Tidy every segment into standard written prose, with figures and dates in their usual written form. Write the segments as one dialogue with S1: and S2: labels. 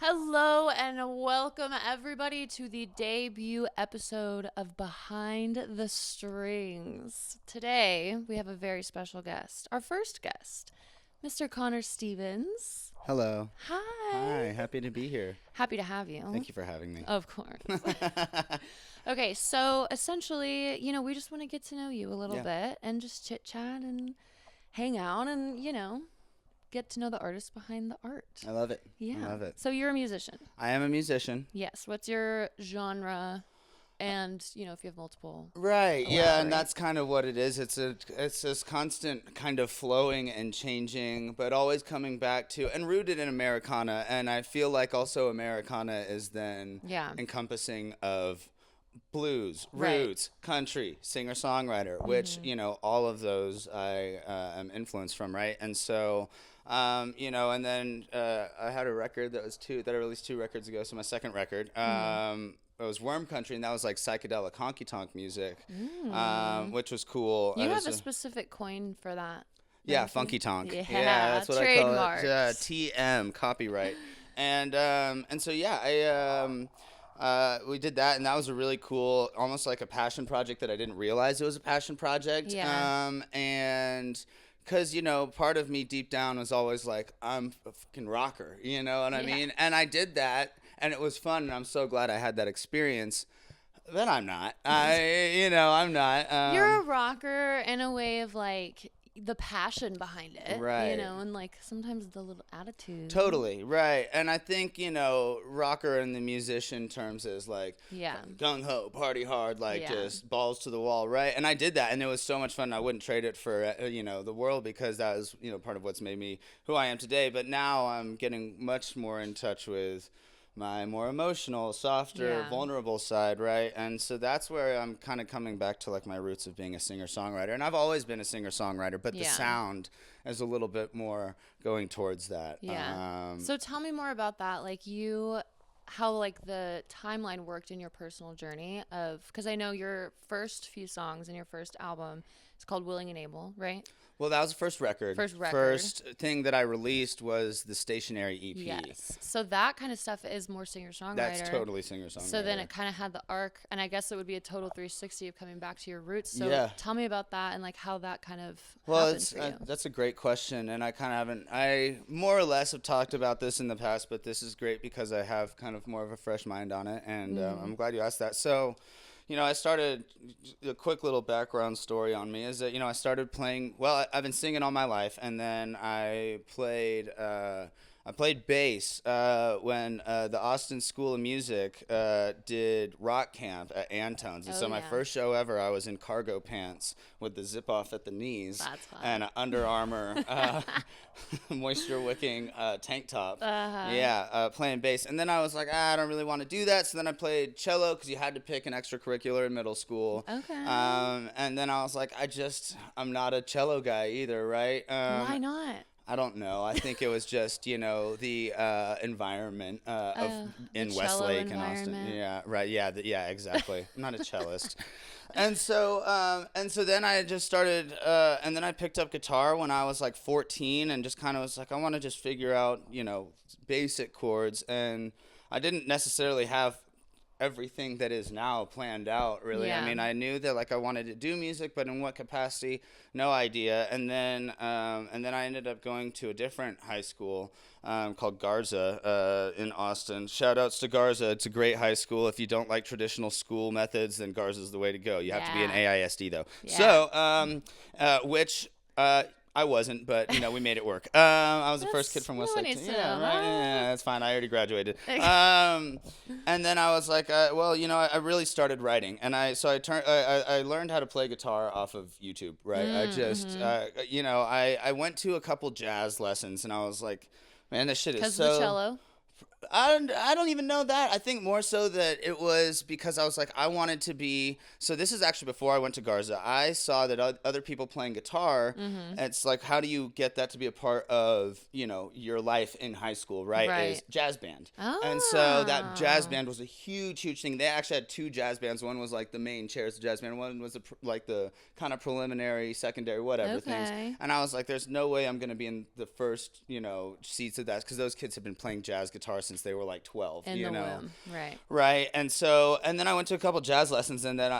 S1: Hello and welcome everybody to the debut episode of Behind the Strings. Today we have a very special guest, our first guest, Mr. Connor Stevens.
S2: Hello.
S1: Hi.
S2: Hi, happy to be here.
S1: Happy to have you.
S2: Thank you for having me.
S1: Of course. Okay, so essentially, we just want to get to know you a little bit and just chit chat and hang out and, get to know the artist behind the art.
S2: I love it.
S1: Yeah.
S2: I love it.
S1: So you're a musician.
S2: I am a musician.
S1: Yes. What's your genre? And, if you have multiple.
S2: Right. Yeah,
S1: elaborate.
S2: and that's kind of what it is. It's this constant kind of flowing and changing, but always coming back to and rooted in Americana. And I feel like also Americana is then encompassing of blues, roots, country, singer-songwriter, which, all of those I am influenced from, right? And so, and then I had a record that I released 2 records ago, so my second record. It was Worm Country, and that was like psychedelic honky-tonk music, which was cool.
S1: You have a specific coin for that.
S2: Yeah, funky tonk.
S1: Yeah,
S2: that's what I call it. TM, copyright. And so, we did that, and that was a really cool, almost like a passion project that I didn't realize it was a passion project.
S1: Yeah.
S2: And because, part of me deep down was always like, I'm a fucking rocker, you know what I mean? And I did that, and it was fun, and I'm so glad I had that experience. But I'm not. I'm not.
S1: You're a rocker in a way of like the passion behind it,
S2: right?
S1: And like sometimes the little attitude.
S2: Totally, right. And I think rocker in the musician terms is like gung ho, party hard, like just balls to the wall, right? And I did that, and it was so much fun. I wouldn't trade it for the world because that was part of what's made me who I am today. But now I'm getting much more in touch with my more emotional, softer, vulnerable side, right? And so that's where I'm kind of coming back to like my roots of being a singer-songwriter. And I've always been a singer-songwriter, but the sound is a little bit more going towards that.
S1: Yeah. So tell me more about that. Like how like the timeline worked in your personal journey because I know your first few songs in your first album, it's called Willing and Able, right?
S2: Well, that was the first record. First thing that I released was the Stationary EP.
S1: Yes. So that kind of stuff is more singer-songwriter.
S2: That's totally singer-songwriter.
S1: So then it kind of had the arc, and I guess it would be a total 360 of coming back to your roots. So tell me about that and like how that kind of happened for you.
S2: That's a great question, and I more or less have talked about this in the past, but this is great because I have kind of more of a fresh mind on it, and I'm glad you asked that. So, I started, a quick little background story on me is that, I started playing, I've been singing all my life, and then I played bass when the Austin School of Music did rock camp at Antone's. And so my first show ever, I was in cargo pants with the zip off at the knees and an Under Armour moisture wicking tank top. Playing bass. And then I was like, I don't really want to do that. So then I played cello because you had to pick an extracurricular in middle school.
S1: Okay.
S2: And then I was like, I'm not a cello guy either, right?
S1: Why not?
S2: I don't know. I think it was just, the environment in Westlake and Austin. Yeah, right. Yeah, exactly. I'm not a cellist. And so then I just started, and then I picked up guitar when I was like 14 and just kind of was like, I want to just figure out, basic chords. And I didn't necessarily have everything that is now planned out, really. I mean, I knew that like I wanted to do music, but in what capacity, no idea. And then I ended up going to a different high school called Garza in Austin. Shout outs to Garza. It's a great high school. If you don't like traditional school methods, then Garza's the way to go. You have to be an AISD though. So which I wasn't, but we made it work. I was the first kid from Westlake. Yeah, that's fine. I already graduated. And then I was like, I really started writing, and I learned how to play guitar off of YouTube. Right. I just, I went to a couple jazz lessons, and I was like, man, this shit is so.
S1: Because the cello.
S2: I don't even know that. I think more so that it was because I was like, I wanted to be. So this is actually before I went to Garza. I saw that other people playing guitar. Mm-hmm. It's like, how do you get that to be a part of, your life in high school, right? Is jazz band. Oh. And so that jazz band was a huge, huge thing. They actually had 2 jazz bands. One was like the main chairs of jazz band. One was like the kind of preliminary, secondary, whatever things. And I was like, there's no way I'm going to be in the first, seats of that because those kids have been playing jazz guitar since since they were like 12.
S1: In
S2: you
S1: the
S2: know,
S1: womb, right?
S2: Right. And so, and then I went to a couple jazz lessons, and then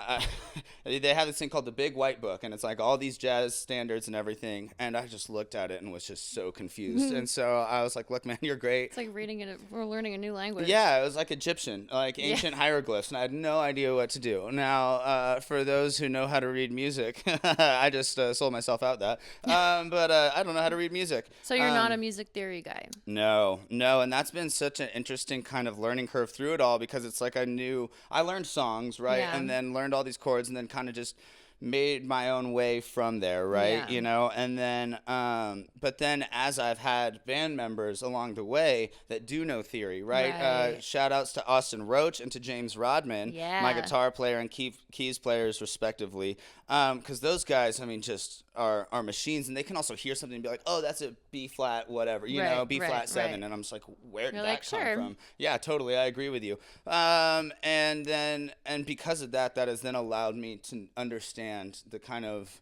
S2: they have this thing called the Big White Book, and it's like all these jazz standards and everything. And I just looked at it and was just so confused. And so I was like, look, man, you're great.
S1: It's like reading it. We're learning a new language.
S2: Yeah, it was like Egyptian, like ancient hieroglyphs, and I had no idea what to do. Now, for those who know how to read music, I just sold myself out that. But I don't know how to read music.
S1: So you're not a music theory guy.
S2: No, and that's been such an interesting kind of learning curve through it all, because it's like I learned songs, right, and then learned all these chords, and then kind of just made my own way from there, right? You know, and then but then as I've had band members along the way that do know theory, right? Shout outs to Austin Roach and to James Rodman, my guitar player and keys players respectively, because those guys, I mean, just are machines, and they can also hear something and be like, oh, that's a B flat whatever, you know, B flat 7, and I'm just like, where did that come from? Yeah, totally, I agree with you. And because of that has then allowed me to understand the kind of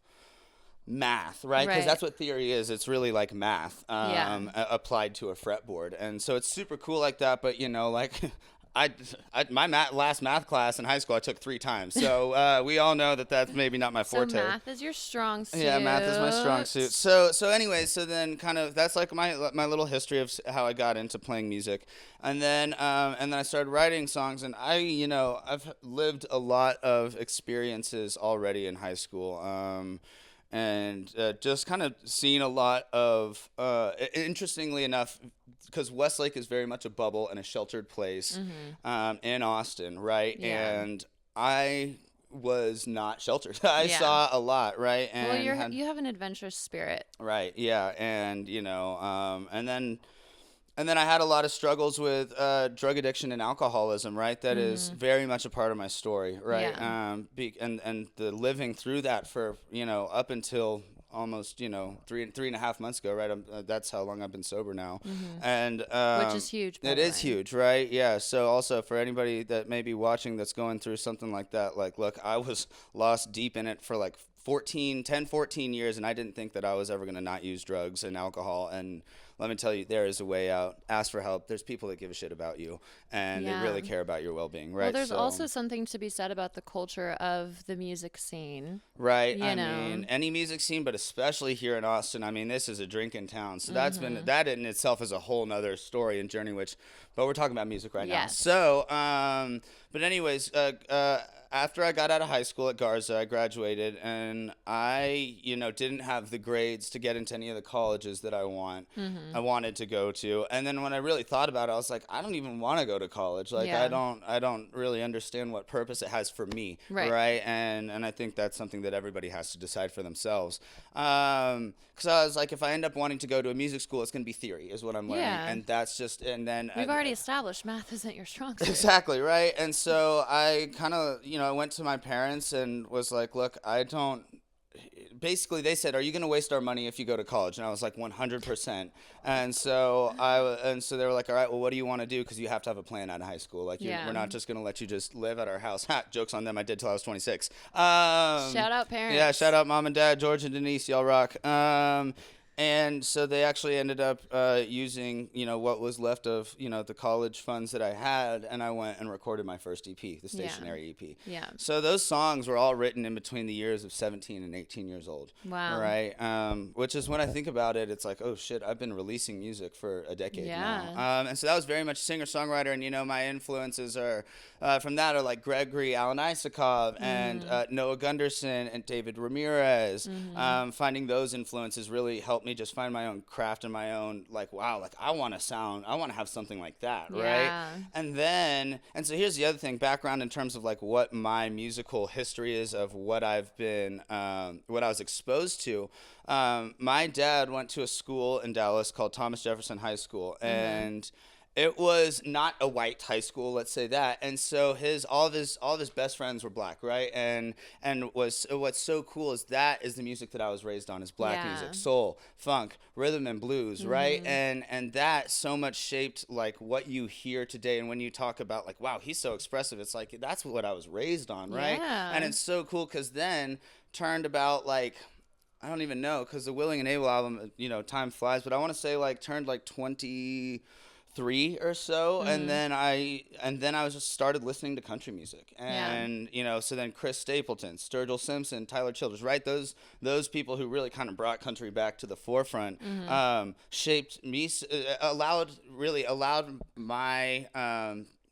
S2: math, right? Because that's what theory is. It's really like math applied to a fretboard, and so it's super cool like that. But you know, like my last math class in high school I took 3 times, so we all know that that's maybe not my forte.
S1: So math is your strong suit.
S2: Yeah, math is my strong suit. So anyways, so then kind of that's like my little history of how I got into playing music, and then I started writing songs, and I've lived a lot of experiences already in high school. And just kind of seen a lot of, interestingly enough, because Westlake is very much a bubble and a sheltered place in Austin, right? Yeah. And I was not sheltered. I saw a lot, right? And
S1: well, you have an adventurous spirit.
S2: Right, yeah. And, and then I had a lot of struggles with drug addiction and alcoholism, right? That is very much a part of my story, right? Yeah. And the living through that for, up until almost, 3.5 months ago, right? That's how long I've been sober now. And
S1: which is huge.
S2: It is huge, right? Yeah. So also for anybody that may be watching that's going through something like that, like, look, I was lost deep in it for like 14 years, and I didn't think that I was ever going to not use drugs and alcohol. And let me tell you, there is a way out. Ask for help. There's people that give a shit about you, and they really care about your well-being, right?
S1: Well, there's also something to be said about the culture of the music scene.
S2: Right. I mean, any music scene, but especially here in Austin. I mean, this is a drinking town. So that in itself is a whole nother story and journey, but we're talking about music right now. So, but anyways, after I got out of high school at Garza, I graduated, and I, didn't have the grades to get into any of the colleges that I wanted to go to. And then when I really thought about it, I was like, I don't even want to go to college. Like, I don't really understand what purpose it has for me, right? And I think that's something that everybody has to decide for themselves. Because I was like, if I end up wanting to go to a music school, it's going to be theory, is what I'm learning. Yeah. And that's just, and then
S1: we've already established math isn't your strong suit.
S2: Exactly, right? And so I kind of, I went to my parents and was like, look, basically they said, are you going to waste our money if you go to college? And I was like, 100%. And so they were like, all right, well, what do you want to do? Because you have to have a plan out of high school. Like, we're not just going to let you just live at our house. Ha, joke's on them. I did till I was 26.
S1: Shout out parents.
S2: Yeah, shout out mom and dad, George and Denise. Y'all rock. And so they actually ended up using, what was left of, the college funds that I had, and I went and recorded my first EP, the stationary EP. Yeah. So those songs were all written in between the years of 17 and 18 years old. Wow. Right? Which is when I think about it, it's like, oh, shit, I've been releasing music for a decade now. And so that was very much singer-songwriter, and, my influences are from that are like Gregory Alan Isakov and Noah Gunderson and David Ramirez. Finding those influences really helped me just find my own craft and my own, like, wow, like I want to have something like that, right? And so here's the other thing, background in terms of like what my musical history is of what I've been, what I was exposed to. My dad went to a school in Dallas called Thomas Jefferson High School, and it was not a white high school, let's say that. And so all of his best friends were black, right? And what's so cool is that is the music that I was raised on, is black music, soul, funk, rhythm and blues, right? And that so much shaped like what you hear today. And when you talk about like, wow, he's so expressive, it's like that's what I was raised on, right? And it's so cool because then turned about like, I don't even know, because the Willing and Able album, time flies, but I want to say like turned like 23 3 or so, and then I was just started listening to country music, and so then Chris Stapleton, Sturgill Simpson, Tyler Childers, right? Those people who really kind of brought country back to the forefront, shaped me, allowed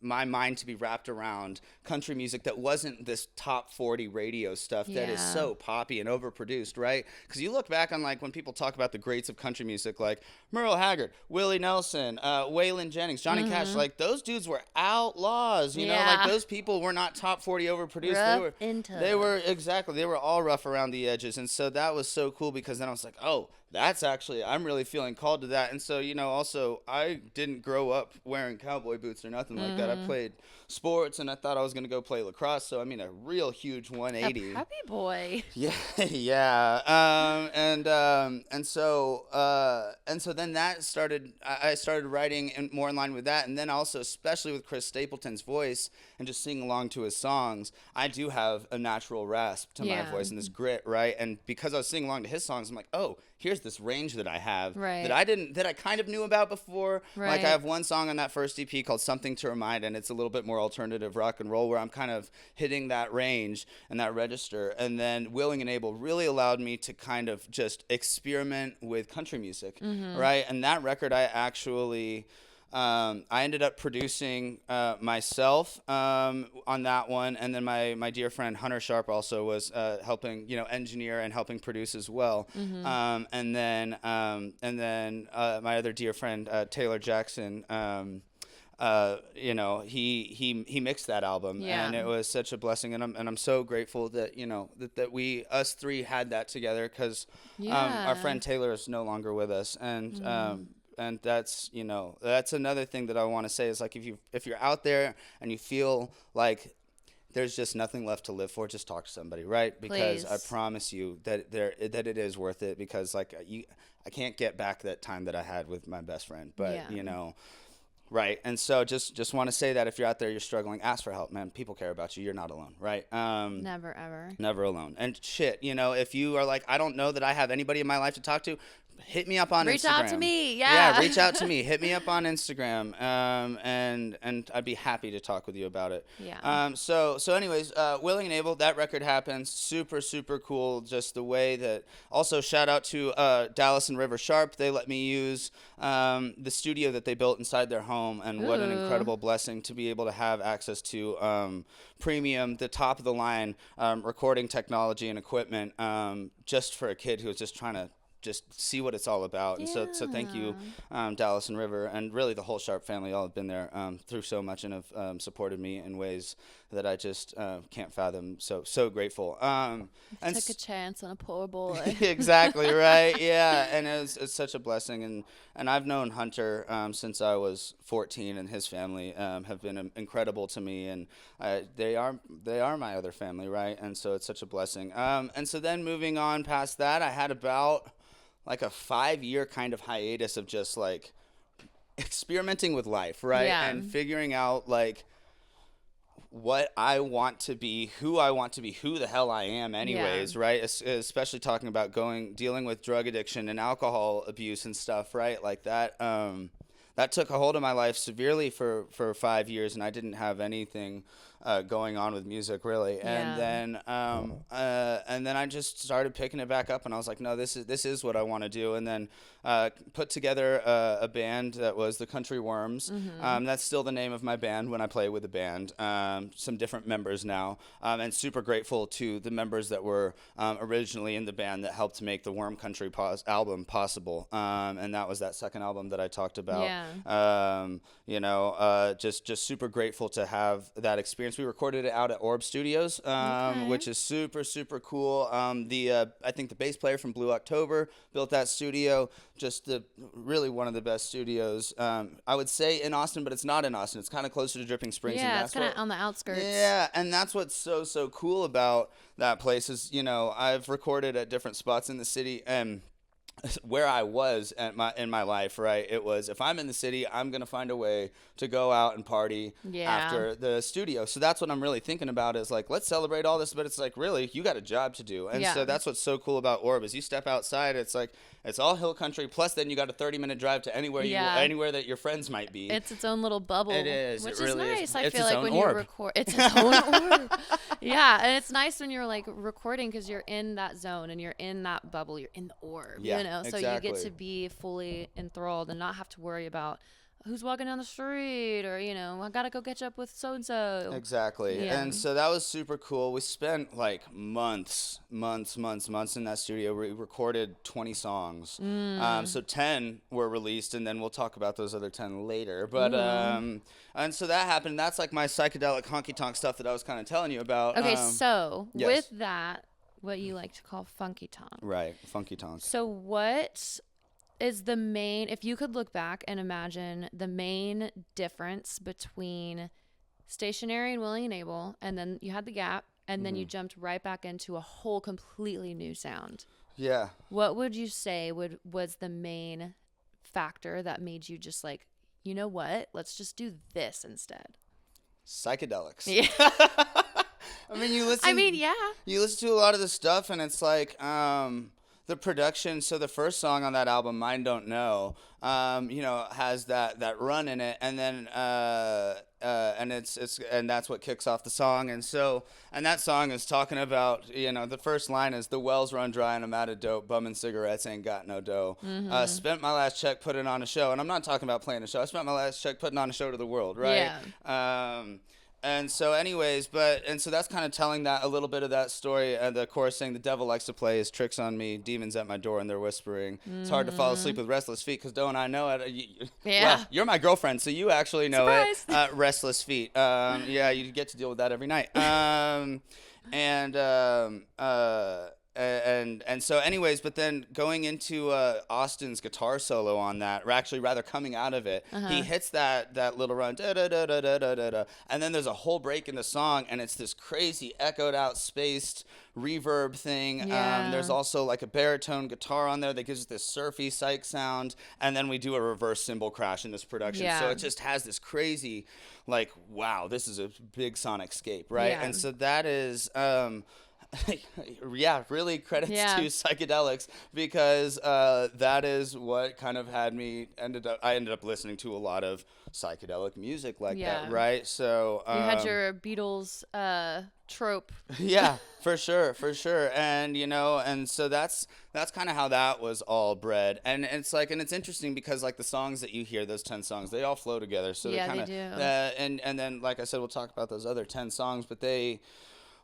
S2: my mind to be wrapped around country music that wasn't this top 40 radio stuff that is so poppy and overproduced, right? Because you look back on, like, when people talk about the greats of country music, like Merle Haggard, Willie Nelson, Waylon Jennings, Johnny Cash, like, those dudes were outlaws, you know? Like, those people were not top 40 overproduced. They were all rough around the edges. And so that was so cool, because then I was like, oh, that's actually, I'm really feeling called to that. And so, also, I didn't grow up wearing cowboy boots or nothing like that. I played sports, and I thought I was going to go play lacrosse. So, I mean, a real huge 180.
S1: A preppy boy.
S2: Yeah, yeah. And so then that started, I started writing more in line with that. And then also, especially with Chris Stapleton's voice and just singing along to his songs, I do have a natural rasp to my voice and this grit, right? And because I was singing along to his songs, I'm like, oh, here's this range that I have that I kind of knew about before. Like, I have one song on that first EP called Something to Remind, and it's a little bit more alternative rock and roll, where I'm kind of hitting that range and that register. And then Willing and Able really allowed me to kind of just experiment with country music, right? And that record I actually... I ended up producing myself on that one, and then my dear friend Hunter Sharp also was helping, engineer and helping produce as well. And then my other dear friend Taylor Jackson, he mixed that album, and it was such a blessing, and I'm so grateful that that we us three had that together, because our friend Taylor is no longer with us, and that's that's another thing that I want to say is, like, if you're out there and you feel like there's just nothing left to live for, just talk to somebody, right? Because I promise you that it is worth it, because, like, I can't get back that time that I had with my best friend, but right. And so just want to say that if you're out there, you're struggling, ask for help, man. People care about you. You're not alone, right?
S1: Never, ever.
S2: Never alone. And shit, if you are like, I don't know that I have anybody in my life to talk to, hit me up on Instagram.
S1: Reach out to me,
S2: Yeah, reach out to me. Hit me up on Instagram, and I'd be happy to talk with you about it.
S1: Yeah.
S2: So anyways, Willing and Able, that record happens. Super, super cool. Just the way that. Also, shout out to Dallas and River Sharp. They let me use the studio that they built inside their home, and what an incredible blessing to be able to have access to premium, the top of the line recording technology and equipment, just for a kid who was just trying to just see what it's all about. And so thank you, Dallas and River, and really the whole Sharp family. All have been there through so much, and have supported me in ways that I just can't fathom. So grateful.
S1: And took a chance on a poor boy.
S2: Exactly, right? Yeah, and it's such a blessing. And I've known Hunter since I was 14, and his family have been incredible to me, and they are my other family, right? And so it's such a blessing. And so then moving on past that, I had about like a 5-year kind of hiatus of just like experimenting with life, right?
S1: Yeah.
S2: And figuring out like what I want to be, who I want to be, who the hell I am anyways, right? Especially talking about dealing with drug addiction and alcohol abuse and stuff, right? Like that, that took a hold of my life severely for 5 years, and I didn't have anything going on with music really. And then I just started picking it back up, and I was like, no, this is what I want to do. And then put together a band that was the Country Worms. That's still the name of my band when I play with the band. Some different members now, and super grateful to the members that were originally in the band that helped make the Worm Country album possible. And that was that second album that I talked about. Just super grateful to have that experience. We recorded it out at Orb Studios, which is super, super cool. I think the bass player from Blue October built that studio. Just really one of the best studios, I would say, in Austin, but it's not in Austin. It's kind of closer to Dripping Springs.
S1: Yeah, it's kind of on the outskirts.
S2: Yeah, and that's what's so cool about that place is, I've recorded at different spots in the city, and where I was in my life, right? It was, if I'm in the city, I'm gonna find a way to go out and party after the studio. So that's what I'm really thinking about, is like, let's celebrate all this, but it's like, really, you got a job to do. And so that's what's so cool about Orb, is you step outside, it's like, it's all hill country, plus then you got a 30-minute drive to anywhere that your friends might be.
S1: It's its own little bubble.
S2: It is.
S1: Which
S2: it really
S1: is nice.
S2: is.
S1: I
S2: It's
S1: feel
S2: its
S1: like
S2: own
S1: when
S2: orb.
S1: you record, it's its own orb. Yeah, and it's nice when you're like recording, because you're in that zone and you're in that bubble. You're in the orb,
S2: Yeah,
S1: you know. So
S2: exactly.
S1: you get to be fully enthralled and not have to worry about who's walking down the street, or, you know, I gotta go catch up with so and so.
S2: Exactly.
S1: Yeah.
S2: And so that was super cool. We spent like months in that studio. We recorded 20 songs. So 10 were released, and then we'll talk about those other 10 later. But and so that happened. That's like my psychedelic honky tonk stuff that I was kind of telling you about.
S1: Okay, so
S2: yes.
S1: with that, what you like to call funky tonk.
S2: Right, funky tonk.
S1: So what is the main, if you could look back and imagine the main difference between Stationary and Willing and Able, and then you had the gap, and then you jumped right back into a whole completely new sound.
S2: Yeah.
S1: What would you say was the main factor that made you just like, you know what, let's just do this instead?
S2: Psychedelics.
S1: Yeah.
S2: I mean, you listen to a lot of the stuff, and it's like, the production. So the first song on that album, Mine Don't Know, has that run in it, and then and that's what kicks off the song. And that song is talking about, the first line is, the wells run dry and I'm out of dope, bumming cigarettes, ain't got no dough. Spent my last check putting on a show, and I'm not talking about playing a show. I spent my last check putting on a show to the world, right?
S1: Yeah.
S2: And so anyways, so that's kind of telling that a little bit of that story. The chorus saying, the devil likes to play his tricks on me, demons at my door and they're whispering. It's hard to fall asleep with restless feet, because don't I know it? Well, you're my girlfriend, so you actually know
S1: Surprise.
S2: it. Restless feet. You get to deal with that every night. And so anyways, but then going into Austin's guitar solo on that, or actually rather coming out of it, he hits that little run, da da da da da da da da, and then there's a whole break in the song, and it's this crazy echoed out, spaced reverb thing. There's also like a baritone guitar on there that gives it this surfy psych sound, and then we do a reverse cymbal crash in this production. So it just has this crazy, like, wow, this is a big sonicscape, right? And so that is really credits to psychedelics, because that is what kind of had me I ended up listening to a lot of psychedelic music like that, right? So
S1: you had your Beatles trope.
S2: Yeah, for sure. And so that's kind of how that was all bred. And it's like, and it's interesting because like the songs that you hear, those 10 songs, they all flow together. So they kind of, and then like I said, we'll talk about those other 10 songs, but they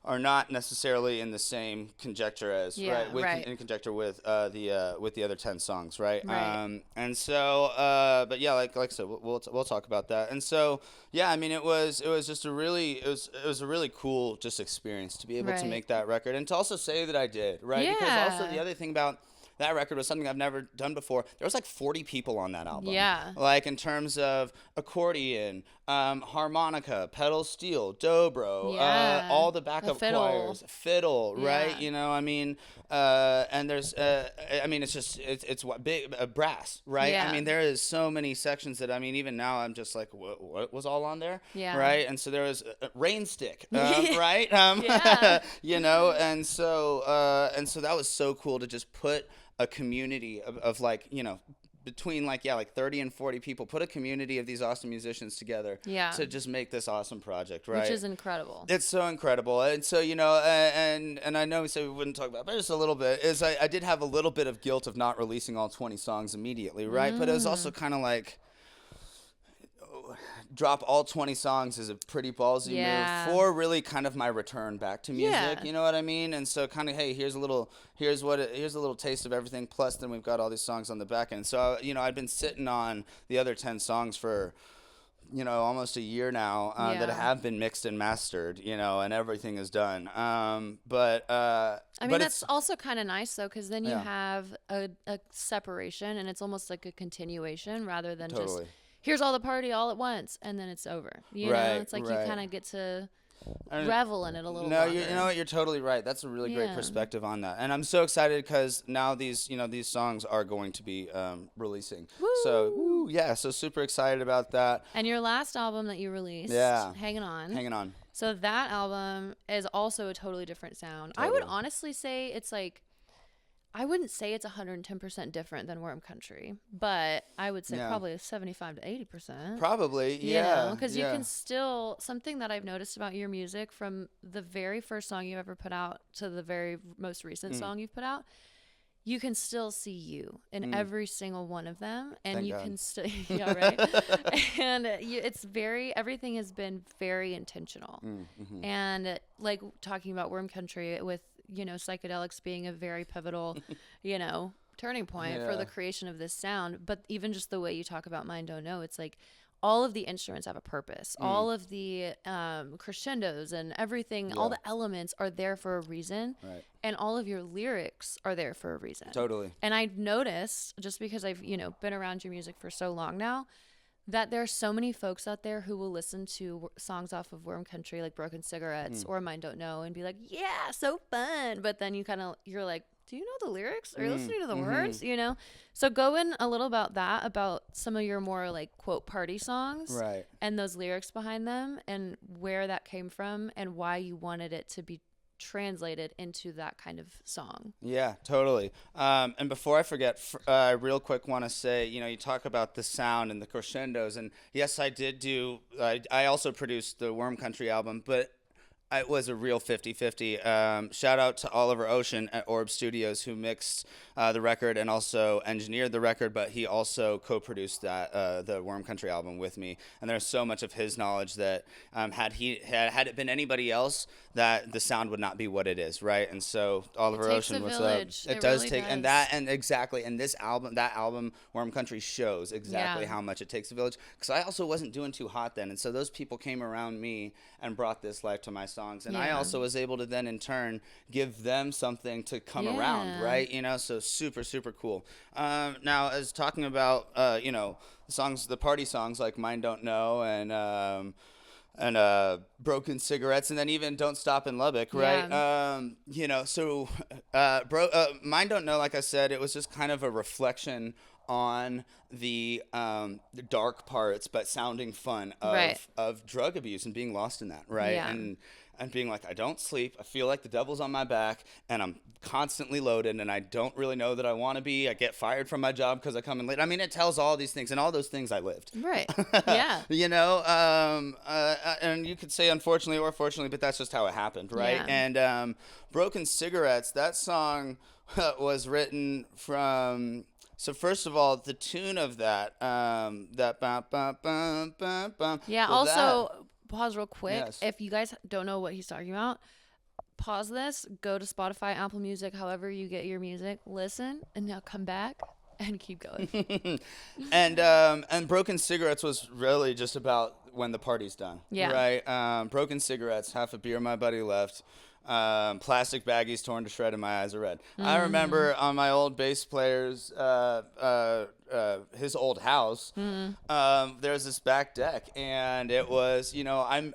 S2: are not necessarily in the same conjecture as in conjecture with the other 10 songs, right? And so but yeah, like I said, we'll talk about that. And so yeah, I mean, it was just a really cool just experience to be able to make that record, and to also say that I did, right? Because also the other thing about that record was something I've never done before. There was like 40 people on that album.
S1: Yeah.
S2: Like in terms of accordion, harmonica, pedal steel, dobro, all the backup choirs, fiddle, right? I mean, and there's, I mean, it's what big brass, right? I mean, there is so many sections that, I mean, even now I'm just like, what was all on there? Right? And so there was a rain stick, right? And so that was so cool to just put a community of like, between like 30 and 40 people, put a community of these awesome musicians together to just make this awesome project, right?
S1: Which is incredible.
S2: It's so incredible. And so, and I know we said we wouldn't talk about it, but just a little bit, is I did have a little bit of guilt of not releasing all 20 songs immediately, right? But it was also kind of like, drop all 20 songs is a pretty ballsy move for really kind of my return back to music, you know what I mean? And so kind of, hey, here's a little taste of everything, plus then we've got all these songs on the back end. So I'd been sitting on the other 10 songs for almost a year now that have been mixed and mastered, and everything is done. I mean,
S1: that's also kind of nice though, because then you have a separation, and it's almost like a continuation rather than just here's all the party all at once and then it's over. You know, it's like you kind of get to revel in it a little
S2: No,
S1: longer.
S2: you know what? You're totally right. That's a really great perspective on that. And I'm so excited because now these songs are going to be releasing.
S1: Woo!
S2: So, so super excited about that.
S1: And your last album that you released, Hanging On. So that album is also a totally different sound. Totally. I would honestly say it's like, I wouldn't say it's 110% different than Worm Country, but I would say probably 75 to 80%.
S2: Probably, yeah.
S1: Because you can still, something that I've noticed about your music from the very first song you ever put out to the very most recent song you've put out, you can still see you in every single one of them. And
S2: Thank
S1: you
S2: God.
S1: can still, right? And it's everything has been very intentional. And like talking about Worm Country with, psychedelics being a very pivotal, turning point for the creation of this sound. But even just the way you talk about Mind Don't Know, it's like all of the instruments have a purpose. All of the crescendos and everything, all the elements are there for a reason.
S2: Right.
S1: And all of your lyrics are there for a reason.
S2: Totally.
S1: And I've noticed, just because I've, been around your music for so long now, that there are so many folks out there who will listen to songs off of Worm Country, like Broken Cigarettes or Mind Don't Know, and be like, yeah, so fun. But then you're like, do you know the lyrics? Are you listening to the words? So go in a little about that, about some of your more like quote party songs,
S2: right? And
S1: those lyrics behind them, and where that came from, and why you wanted it to be translated into that kind of song.
S2: Yeah, totally. And before I forget, I real quick want to say, you talk about the sound and the crescendos, and yes, I did do. I also produced the Worm Country album, but it was a real 50-50. Shout out to Oliver Ocean at Orb Studios, who mixed the record and also engineered the record, but he also co-produced the Worm Country album with me. And there's so much of his knowledge that had it been anybody else, that the sound would not be what it is, right? And so Oliver Ocean, what's up? It does
S1: really
S2: take,
S1: does.
S2: And this album, Worm Country, shows exactly how much it takes a village. Because I also wasn't doing too hot then, and so those people came around me and brought this life to my songs, and I also was able to then in turn give them something to come around, right? So super, super cool. Now, as talking about songs, the party songs like Mind Don't Know and Broken Cigarettes, and then even Don't Stop in Lubbock, right? Mind Don't Know, like I said, it was just kind of a reflection on the dark parts, but sounding fun of drug abuse and being lost in that, right? And being like, I don't sleep, I feel like the devil's on my back, and I'm constantly loaded, and I don't really know that I want to be. I get fired from my job because I come in late. I mean, it tells all these things, and all those things I lived.
S1: Right. Yeah.
S2: And you could say unfortunately or fortunately, but that's just how it happened, right?
S1: Yeah.
S2: And Broken Cigarettes, that song was written from... So first of all, the tune of that bum, bum, bum, bum, bum.
S1: Yeah.
S2: Well,
S1: also, pause real quick.
S2: Yes.
S1: If you guys don't know what he's talking about, pause this, go to Spotify, Apple Music, however you get your music, listen, and now come back and keep going.
S2: And Broken Cigarettes was really just about when the party's done.
S1: Yeah.
S2: Right. Broken Cigarettes, half a beer my buddy left. Plastic baggies torn to shred and my eyes are red. I remember on my old bass player's his old house, there's this back deck, and it was, I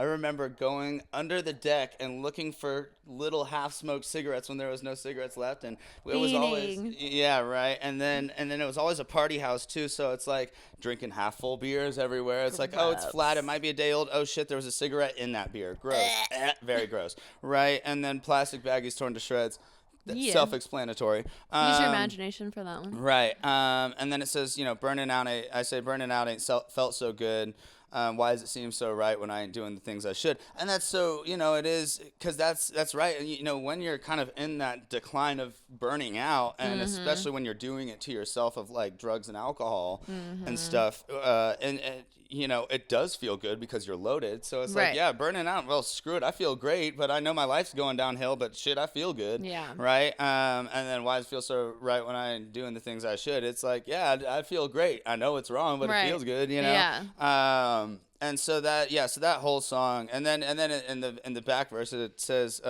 S2: remember going under the deck and looking for little half-smoked cigarettes when there was no cigarettes left, and it was always, right, and then it was always a party house too, so it's like drinking half-full beers everywhere. It's like, oh, it's flat, it might be a day old, oh shit, there was a cigarette in that beer, gross, very gross, right, and then plastic baggies torn to shreds. Self-explanatory.
S1: Use your imagination for that one.
S2: Right. And then it says, burning out ain't felt so good. Why does it seem so right when I ain't doing the things I should? And that's so, it is, because that's right. When you're kind of in that decline of burning out, and especially when you're doing it to yourself of like drugs and alcohol and stuff, and it does feel good because you're loaded. So it's like, burning out, well, screw it. I feel great, but I know my life's going downhill, but shit, I feel good. Yeah. Right. And then why does it feel so right when I'm doing the things I should? It's like, I feel great. I know it's wrong, but it feels good, Yeah. And so that, so that whole song, and then in the back verse it says,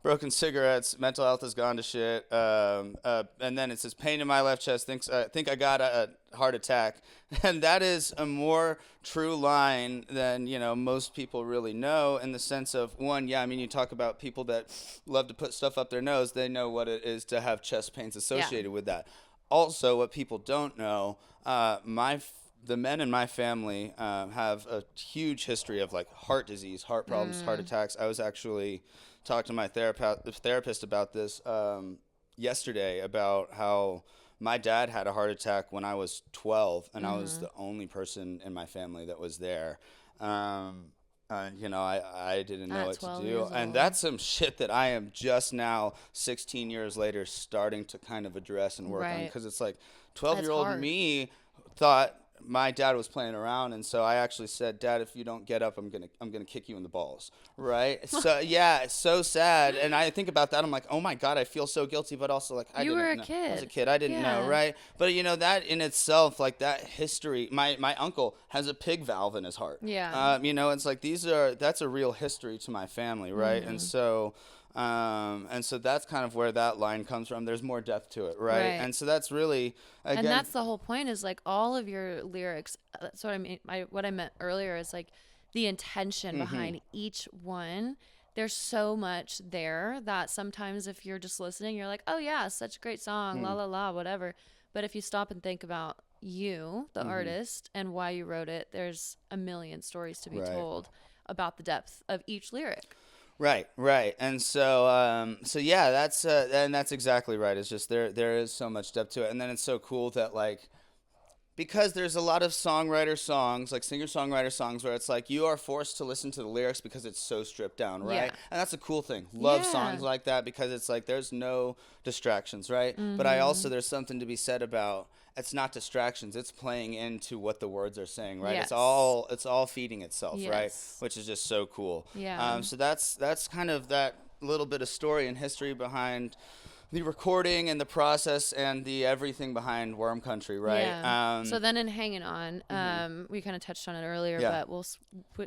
S2: broken cigarettes, mental health has gone to shit. And then it says pain in my left chest. Think I got a heart attack, and that is a more true line than most people really know. In the sense of one, yeah, I mean, you talk about people that love to put stuff up their nose. They know what it is to have chest pains associated with that. Also, what people don't know, the men in my family have a huge history of like heart disease, heart problems, heart attacks. I was actually talking to my therapist about this yesterday, about how my dad had a heart attack when I was 12, and I was the only person in my family that was there. I didn't know what to do. And that's some shit that I am just now, 16 years later, starting to kind of address and work on. Because it's like 12-year-old me thought my dad was playing around, and so I actually said, Dad, if you don't get up, I'm gonna kick you in the balls, right? So yeah, it's so sad. And I think about that, I'm like, oh my God, I feel so guilty, but also like I
S1: were a kid.
S2: I was a kid, I didn't know, right? But that in itself, like that history, my uncle has a pig valve in his heart. It's like that's a real history to my family, right? And so that's kind of where that line comes from. There's more depth to it, right? And so that's really, again,
S1: and that's the whole point, is like all of your lyrics. That's what I mean. What I meant earlier is like the intention behind each one. There's so much there that sometimes if you're just listening, you're like, oh yeah, such a great song, la la la, whatever. But if you stop and think about you, the artist, and why you wrote it, there's a million stories to be told about the depth of each lyric.
S2: Right. And so yeah, that's exactly right. It's just there is so much depth to it. And then it's so cool that like, because there's a lot of songwriter songs, like singer-songwriter songs, where it's like you are forced to listen to the lyrics because it's so stripped down, right? And that's a cool thing. Love songs like that because it's like there's no distractions, right? But there's something to be said about, it's not distractions, it's playing into what the words are saying, right? It's all feeding itself, right? Which is just so cool. So that's kind of that little bit of story and history behind the recording and the process and the everything behind Worm Country, right?
S1: So then in Hanging On, we kind of touched on it earlier, but we'll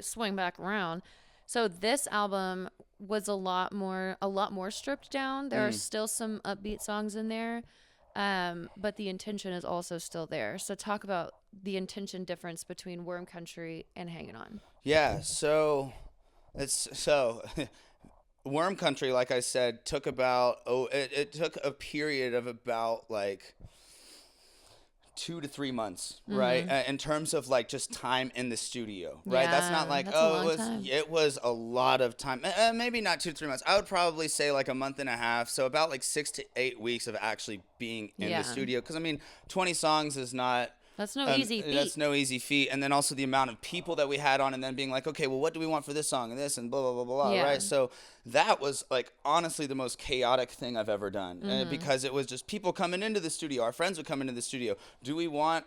S1: swing back around. So this album was a lot more stripped down. There are still some upbeat songs in there, but the intention is also still there. So talk about the intention difference between Worm Country and Hanging On.
S2: Yeah, so Worm Country, like I said, took it took a period of about like 2 to 3 months, right? In terms of like just time in the studio, right? That's not like, it was a lot of time. Maybe not 2 to 3 months. I would probably say like a month and a half. So about like 6 to 8 weeks of actually being in the studio. Because I mean, 20 songs is not.
S1: That's no easy feat.
S2: That's no easy feat. And then also the amount of people that we had on, and then being like, okay, well, what do we want for this song and this and blah, blah, blah, blah, right? So that was like honestly the most chaotic thing I've ever done because it was just people coming into the studio. Our friends would come into the studio. Do we want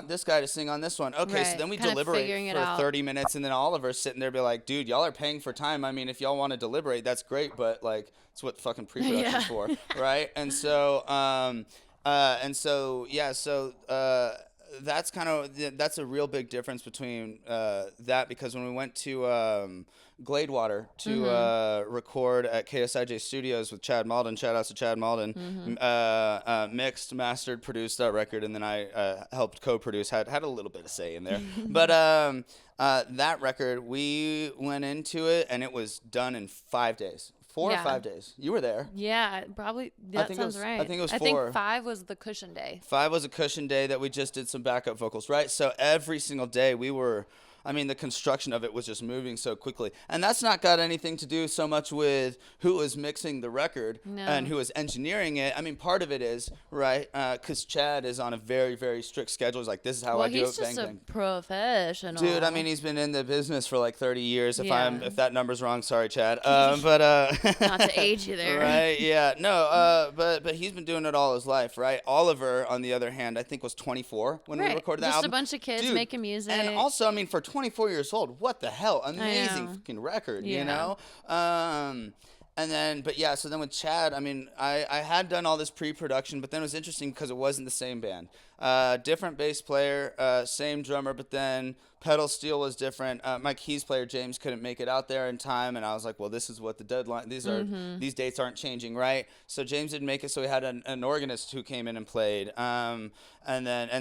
S2: this guy to sing on this one? Okay, so then we deliberate for 30 minutes, and then Oliver's sitting there be like, dude, y'all are paying for time. I mean, if y'all want to deliberate, that's great, but like, it's what fucking pre-production's for, right? And so, that's that's a real big difference between that, because when we went to Gladewater to record at KSIJ Studios with Chad Malden, shout outs to Chad Malden, mixed, mastered, produced that record, and then I helped co-produce, had a little bit of say in there. But that record, we went into it and it was done in 5 days. 4 or 5 days. You were there.
S1: Yeah, probably. That sounds right.
S2: I think it was 4.
S1: I think 5 was the cushion day.
S2: 5 was a cushion day that we just did some backup vocals, right? So every single day the construction of it was just moving so quickly. And that's not got anything to do so much with who was mixing the record and who was engineering it. I mean, part of it is, right, because Chad is on a very, very strict schedule. He's like, this is how I do it,
S1: he's just a professional.
S2: Dude, I mean, he's been in the business for like 30 years. If that number's wrong, sorry, Chad. But
S1: not to age you there.
S2: Right, yeah. No, but he's been doing it all his life, right? Oliver, on the other hand, I think was 24 when we recorded that album.
S1: Just a bunch of kids making music.
S2: And also, I mean, for 24 years old, what the hell? Amazing fucking record, you know? And then, so then with Chad, I mean, I had done all this pre-production, but then it was interesting because it wasn't the same band. different bass player, same drummer, but then pedal steel was different. My keys player James couldn't make it out there in time, and I was like, well, this is what the deadline. These dates aren't changing, right? So James didn't make it, so we had an organist who came in and played. And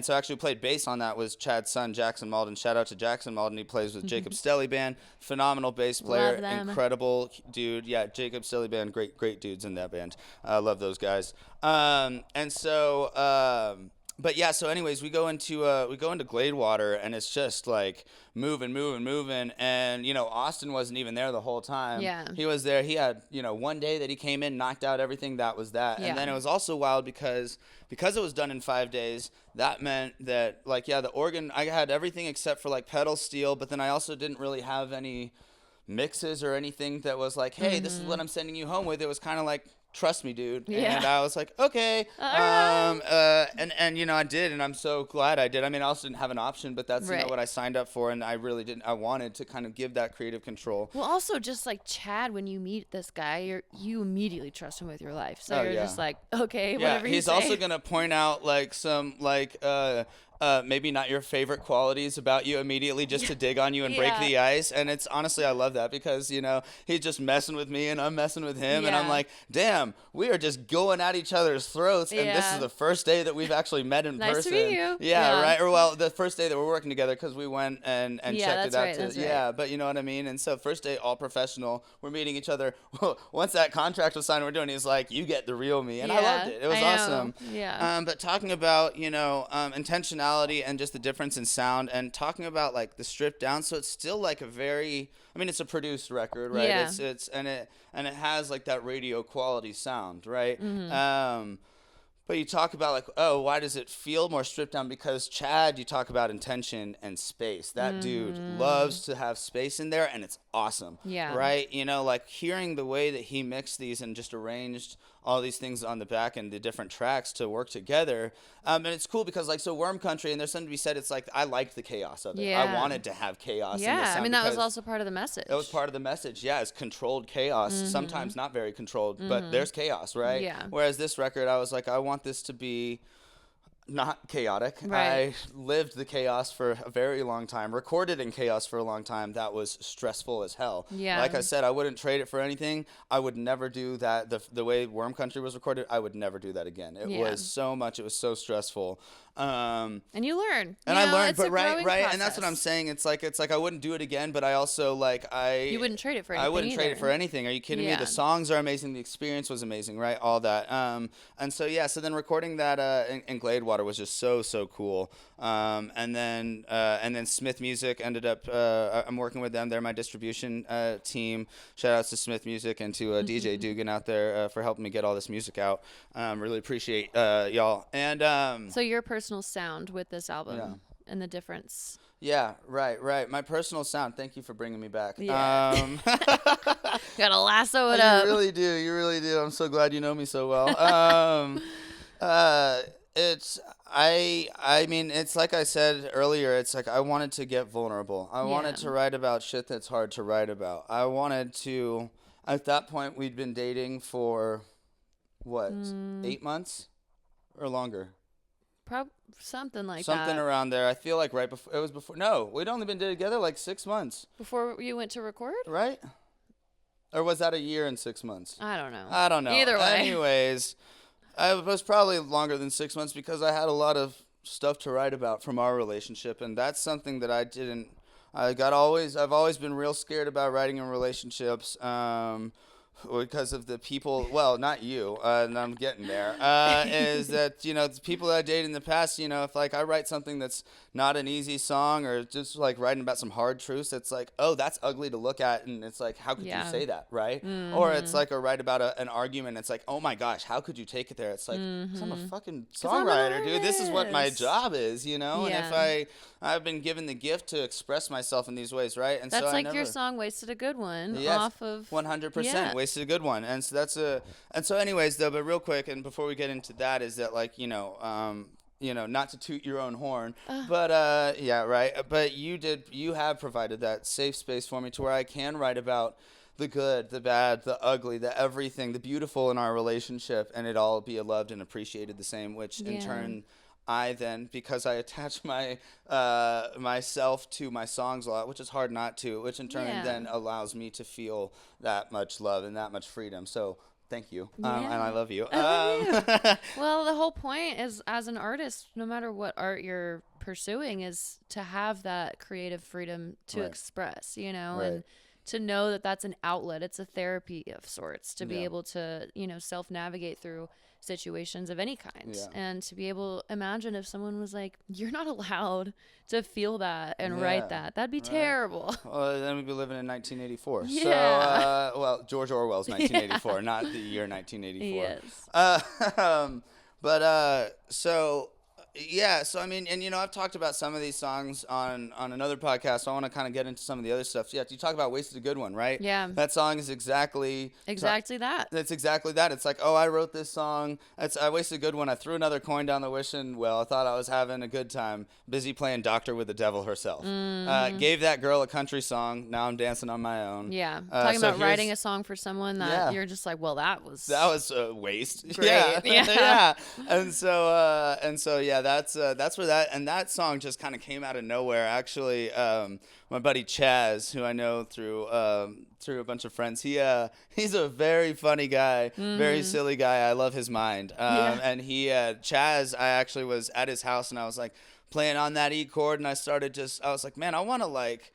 S2: so actually played bass on that was Chad's son, Jackson Malden. Shout out to Jackson Malden. He plays with Jacob Stelly Band. Phenomenal bass player, incredible dude. Yeah, Jacob Stelly Band, great dudes in that band. I love those guys. But yeah, so anyways, we go into Gladewater, and it's just like moving, and Austin wasn't even there the whole time.
S1: Yeah,
S2: he was there. He had one day that he came in, knocked out everything. That was that. Yeah. And then it was also wild because it was done in 5 days. That meant that the organ, I had everything except for pedal steel, but then I also didn't really have any mixes or anything that was like, hey, this is what I'm sending you home with. It was kind of like, trust me, dude. Yeah. And I was like, okay. And I did, and I'm so glad I did. I mean, I also didn't have an option, but that's what I signed up for, and I really didn't. I wanted to kind of give that creative control.
S1: Well, also just like Chad, when you meet this guy, you immediately trust him with your life. So you're just like, okay, whatever you say.
S2: He's also gonna point out some maybe not your favorite qualities about you immediately just to dig on you and break the ice. And it's honestly, I love that because, he's just messing with me and I'm messing with him. And I'm like, damn, we are just going at each other's throats. And this is the first day that we've actually met in person.
S1: Nice to meet you.
S2: Yeah, right. Or well, the first day that we're working together because we went and checked it out.
S1: Right.
S2: But you know what I mean? And so first day, all professional. We're meeting each other. Once that contract was signed, he's like, you get the real me. And I loved it. It was awesome.
S1: Yeah.
S2: But talking about, intentionality and just the difference in sound and talking about the stripped down, so it's still it's a produced record, right?
S1: Yeah.
S2: And it has that radio quality sound, right? But you talk about why does it feel more stripped down? Because Chad, you talk about intention and space. That dude loves to have space in there, and it's awesome.
S1: Yeah.
S2: Right? Hearing the way that he mixed these and just arranged all these things on the back and the different tracks to work together. And it's cool because so Worm Country, and there's something to be said, it's I liked the chaos of it.
S1: Yeah.
S2: I wanted to have chaos in the sound.
S1: I mean, that was also part of the message.
S2: That was part of the message, yeah. It's controlled chaos, sometimes not very controlled, but there's chaos, right?
S1: Yeah.
S2: Whereas this record, I was like, I want this to be not chaotic.
S1: Right.
S2: I lived the chaos for a very long time, recorded in chaos for a long time. That was stressful as hell.
S1: Yeah.
S2: Like I said, I wouldn't trade it for anything. I would never do that. The way Worm Country was recorded, I would never do that again. It was so much. It was so stressful.
S1: And you learn.
S2: I learned, but right, process. And that's what I'm saying. It's like I wouldn't do it again, but I also
S1: you wouldn't trade it for anything.
S2: I wouldn't trade it for anything. Are you kidding me? The songs are amazing. The experience was amazing, right? All that. And so then recording that in Gladewater was just so cool. And then Smith Music ended up. I'm working with them. They're my distribution team. Shout outs to Smith Music and to DJ Dugan out there for helping me get all this music out. Really appreciate y'all. And
S1: so your personal sound with this album and the difference.
S2: Yeah, right. My personal sound. Thank you for bringing me back.
S1: Yeah. Gotta lasso it up.
S2: You really do. I'm so glad you know me so well. It's like I said earlier, it's I wanted to get vulnerable. I wanted to write about shit that's hard to write about. I wanted to, at that point, we'd been dating for, 8 months or longer?
S1: Something like that.
S2: Something around there. I feel like no, we'd only been together 6 months.
S1: Before you went to record?
S2: Right? Or was that a year and 6 months?
S1: I don't know.
S2: Either way. Anyways, it was probably longer than 6 months because I had a lot of stuff to write about from our relationship, and that's something that I've always been real scared about writing in relationships. Because of the people, well, not you, and I'm getting there, is that, the people that I dated in the past, if I write something that's not an easy song or just writing about some hard truths, it's oh, that's ugly to look at, and it's how could you say that, right? Or it's or write about an argument, it's oh my gosh, how could you take it there? It's 'cause I'm a fucking songwriter, dude. This is what my job is, and if I've been given the gift to express myself in these ways, right? And
S1: that's your song "Wasted a Good One" off of
S2: 100%. Wasted a good one, and so anyways though, but real quick, and before we get into that, is that not to toot your own horn, but but you have provided that safe space for me to where I can write about the good, the bad, the ugly, the everything, the beautiful in our relationship, and it all be loved and appreciated the same, which in turn I then, because I attach my myself to my songs a lot, which is hard not to, which in turn then allows me to feel that much love and that much freedom. So thank you, and I love you.
S1: I love you. Well, the whole point is, as an artist, no matter what art you're pursuing, is to have that creative freedom to express, and to know that that's an outlet. It's a therapy of sorts to be able to, self-navigate through situations of any kind, and to be able to imagine if someone was like, you're not allowed to feel that and write that'd be terrible.
S2: Well, then we'd be living in 1984.
S1: Yeah.
S2: So well, George Orwell's 1984, not the year 1984.
S1: Yes.
S2: So yeah, so I mean, and I've talked about some of these songs on another podcast, so I want to kind of get into some of the other stuff. Yeah, you talk about "Wasted a Good One," right?
S1: Yeah.
S2: That song is exactly
S1: that.
S2: That's exactly that. It's like, oh, I wrote this song. I wasted a good one. I threw another coin down the wishing well. I thought I was having a good time, busy playing doctor with the devil herself. Gave that girl a country song. Now I'm dancing on my own.
S1: Yeah, talking about writing a song for someone that you're just like, well, that was
S2: a waste.
S1: Great. Yeah.
S2: Yeah. And so yeah, that's where that song just kind of came out of nowhere. Actually, my buddy Chaz, who I know through a bunch of friends, he's a very funny guy, very silly guy. I love his mind. And Chaz, I actually was at his house and I was like playing on that E chord, and I was like, man, I want to like.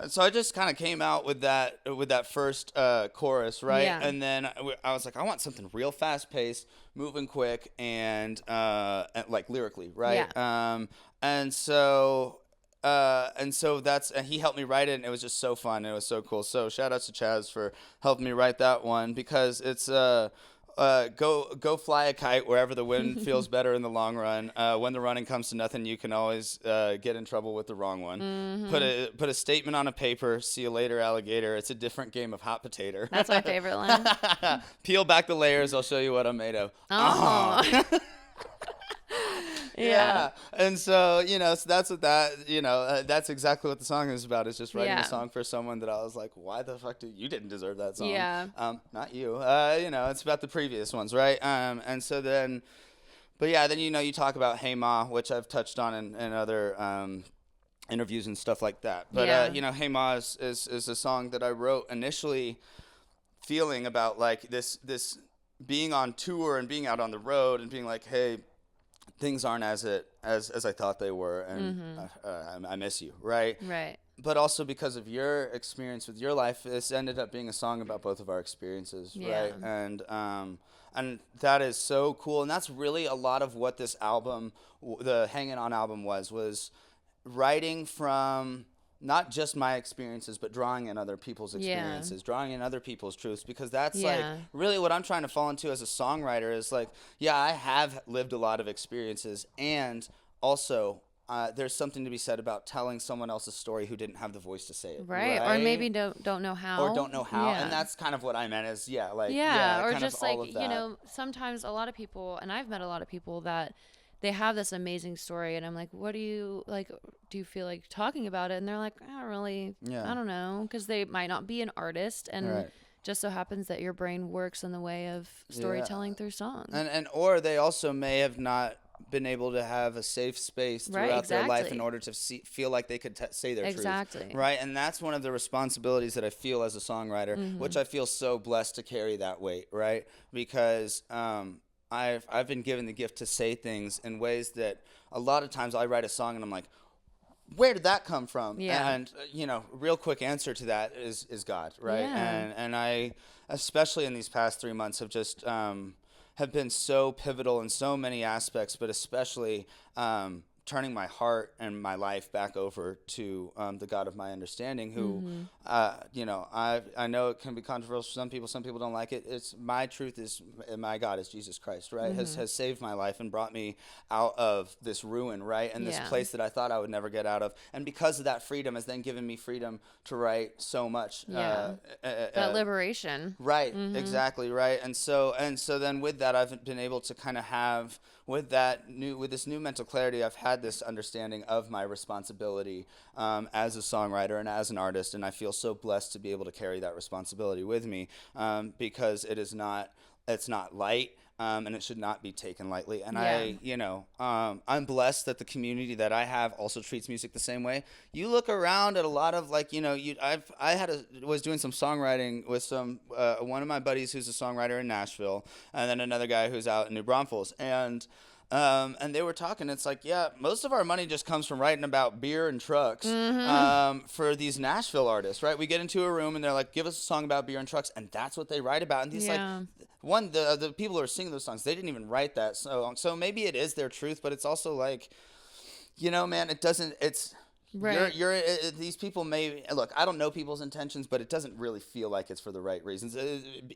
S2: So I just kind of came out with that first chorus, right?
S1: Yeah.
S2: And then I was like, I want something real fast paced, moving quick, and like lyrically, right?
S1: Yeah.
S2: And so he helped me write it, and it was just so fun. It was so cool. So shout out to Chaz for helping me write that one, because it's go fly a kite wherever the wind feels better in the long run. When the running comes to nothing, you can always get in trouble with the wrong one.
S1: Mm-hmm.
S2: Put a statement on a paper. See you later, alligator. It's a different game of hot potato.
S1: That's my favorite line.
S2: Peel back the layers. I'll show you what I'm made of.
S1: Oh.
S2: Yeah. And so, so that's what that's exactly what the song is about. It's just writing a song for someone that I was like, why the fuck you didn't deserve that song?
S1: Yeah.
S2: Not you. It's about the previous ones, right? And so then, but yeah, then, you talk about Hey Ma, which I've touched on in other interviews and stuff like that. But, Hey Ma is a song that I wrote initially feeling about like this being on tour and being out on the road and being like, hey, things aren't as I thought they were, and I miss you, right?
S1: Right.
S2: But also because of your experience with your life, this ended up being a song about both of our experiences, right? And that is so cool, and that's really a lot of what this album, the Hanging On album, was writing from not just my experiences, but drawing in other people's experiences, drawing in other people's truths, because that's like really what I'm trying to fall into as a songwriter is like, I have lived a lot of experiences, and also there's something to be said about telling someone else's story who didn't have the voice to say it.
S1: Right. Or maybe don't know how.
S2: And that's kind of what I meant is,
S1: or just like, sometimes a lot of people, and I've met a lot of people that they have this amazing story, and I'm like, what do you like? Do you feel like talking about it? And they're like, I don't really, I don't know, because they might not be an artist, and just so happens that your brain works in the way of storytelling through songs.
S2: And or they also may have not been able to have a safe space throughout their life in order to feel like they could say their truth. Right. And that's one of the responsibilities that I feel as a songwriter, which I feel so blessed to carry that weight, right? Because I've been given the gift to say things in ways that a lot of times I write a song and I'm like, where did that come from?
S1: Yeah.
S2: And, real quick answer to that is God, right?
S1: Yeah.
S2: And I, especially in these past 3 months, have just have been so pivotal in so many aspects, but especially turning my heart and my life back over to the God of my understanding, who, I know it can be controversial for some people. Some people don't like it. It's my truth is my God is Jesus Christ, right? Has saved my life and brought me out of this ruin, right? And this place that I thought I would never get out of. And because of that freedom has then given me freedom to write so much.
S1: That liberation.
S2: Right. Exactly. Right. And so then with that, I've been able to kind of have, with this new mental clarity, I've had this understanding of my responsibility as a songwriter and as an artist, and I feel so blessed to be able to carry that responsibility with me, because it is not It's not light. And it should not be taken lightly. And
S1: Yeah.
S2: I'm blessed that the community that I have also treats music the same way. You look around at a lot of like, was doing some songwriting with one of my buddies who's a songwriter in Nashville, and then another guy who's out in New Braunfels, and they were talking. It's like, yeah, most of our money just comes from writing about beer and trucks. For these Nashville artists, right? We get into a room and they're like, give us a song about beer and trucks, and that's what they write about. And these the people who are singing those songs, they didn't even write that song. So maybe it is their truth, but it's also like, man, it doesn't. It's
S1: Right.
S2: These people may look. I don't know people's intentions, but it doesn't really feel like it's for the right reasons.